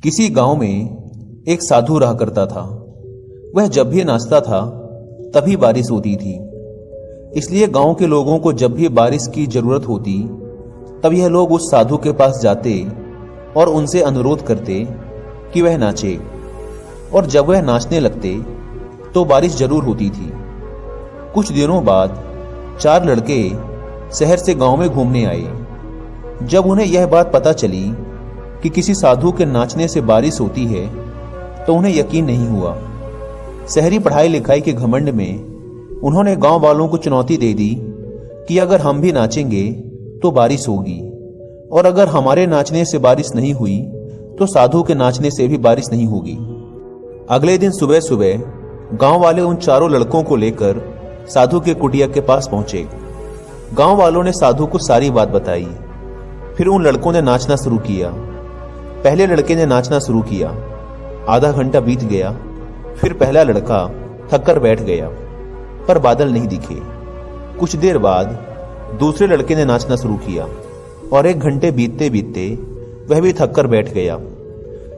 किसी गांव में एक साधु रहा करता था। वह जब भी नाचता था तभी बारिश होती थी। इसलिए गांव के लोगों को जब भी बारिश की जरूरत होती तब यह लोग उस साधु के पास जाते और उनसे अनुरोध करते कि वह नाचे, और जब वह नाचने लगते तो बारिश जरूर होती थी। कुछ दिनों बाद 4 लड़के शहर से गांव में घूमने आए। जब उन्हें यह बात पता चली कि किसी साधु के नाचने से बारिश होती है तो उन्हें यकीन नहीं हुआ। शहरी पढ़ाई लिखाई के घमंड में उन्होंने गांव वालों को चुनौती दे दी कि अगर हम भी नाचेंगे तो बारिश होगी, और अगर हमारे नाचने से बारिश नहीं हुई तो साधु के नाचने से भी बारिश नहीं होगी। अगले दिन सुबह सुबह गांव वाले उन 4 लड़कों को लेकर साधु के कुटिया के पास पहुंचे। गांव वालों ने साधु को सारी बात बताई। फिर उन लड़कों ने नाचना शुरू किया। पहले लड़के ने नाचना शुरू किया। आधा घंटा बीत गया। फिर पहला लड़का थककर बैठ गया, पर बादल नहीं दिखे। कुछ देर बाद दूसरे लड़के ने नाचना शुरू किया और 1 घंटे बीतते बीतते वह भी थककर बैठ गया।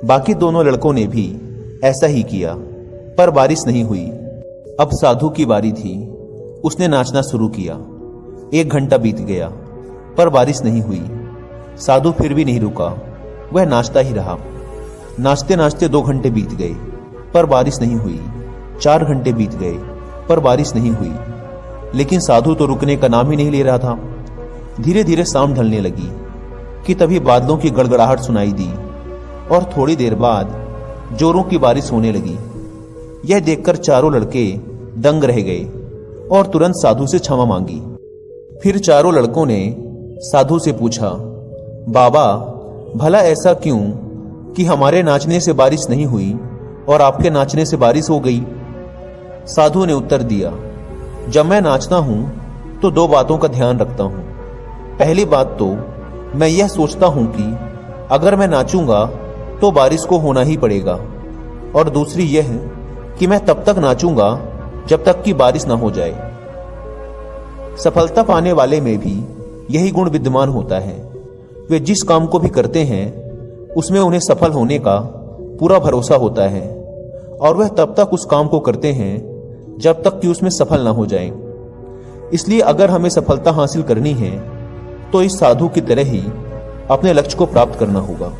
बाकी दोनों लड़कों ने भी ऐसा ही किया, पर बारिश नहीं हुई। अब साधु की बारी थी। उसने नाचना शुरू किया। 1 घंटा बीत गया, पर बारिश नहीं हुई। साधु फिर भी नहीं रुका, वह नाचता ही रहा। नाचते नाचते 2 घंटे बीत गए, पर बारिश नहीं हुई। 4 घंटे बीत गए, पर बारिश नहीं हुई। लेकिन साधु तो रुकने का नाम ही नहीं ले रहा था। धीरे धीरे शाम ढलने लगी कि तभी बादलों की गड़गड़ाहट सुनाई दी और थोड़ी देर बाद जोरों की बारिश होने लगी। यह देखकर 4 लड़के दंग रह गए और तुरंत साधु से क्षमा मांगी। फिर 4 लड़कों ने साधु से पूछा, बाबा, भला ऐसा क्यों कि हमारे नाचने से बारिश नहीं हुई और आपके नाचने से बारिश हो गई? साधु ने उत्तर दिया, जब मैं नाचता हूं तो 2 बातों का ध्यान रखता हूं। पहली बात तो मैं यह सोचता हूं कि अगर मैं नाचूंगा तो बारिश को होना ही पड़ेगा, और दूसरी यह कि मैं तब तक नाचूंगा जब तक कि बारिश ना हो जाए। सफलता पाने वाले में भी यही गुण विद्यमान होता है। वे जिस काम को भी करते हैं उसमें उन्हें सफल होने का पूरा भरोसा होता है, और वह तब तक उस काम को करते हैं जब तक कि उसमें सफल ना हो जाएं। इसलिए अगर हमें सफलता हासिल करनी है तो इस साधु की तरह ही अपने लक्ष्य को प्राप्त करना होगा।